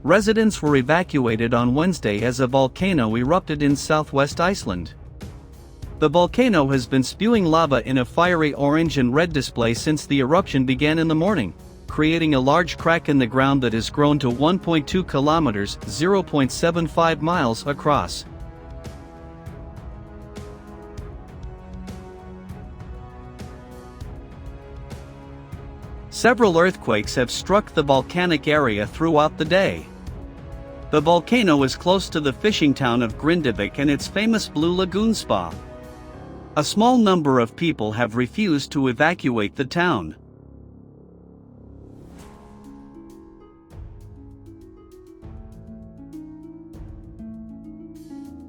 Residents were evacuated on Wednesday as a volcano erupted in southwest Iceland. The volcano has been spewing lava in a fiery orange and red display since the eruption began in the morning, creating a large crack in the ground that has grown to 1.2 kilometers (0.75 miles) across. Several earthquakes have struck the volcanic area throughout the day. The volcano is close to the fishing town of Grindavik and its famous Blue Lagoon spa. A small number of people have refused to evacuate the town.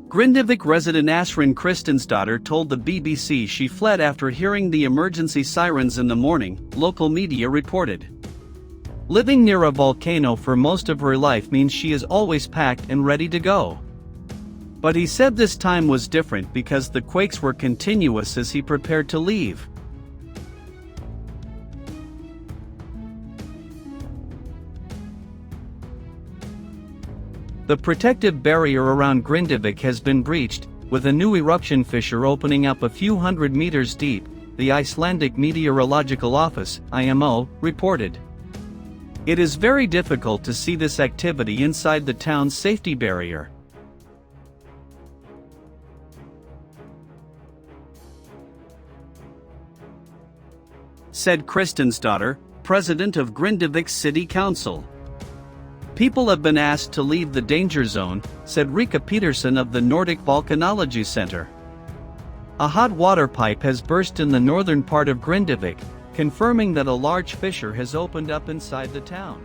Grindavik resident Asrin Kristensdottir told the BBC she fled after hearing the emergency sirens in the morning, local media reported. Living near a volcano for most of her life means she is always packed and ready to go. But he said this time was different because the quakes were continuous as he prepared to leave. The protective barrier around Grindavik has been breached, with a new eruption fissure opening up a few hundred meters deep, the Icelandic Meteorological Office, IMO, reported. It is very difficult to see this activity inside the town's safety barrier. Said Kristensdottir, president of Grindavik City Council. People have been asked to leave the danger zone, said Rika Peterson of the Nordic Volcanology Center. A hot water pipe has burst in the northern part of Grindavik, confirming that a large fissure has opened up inside the town.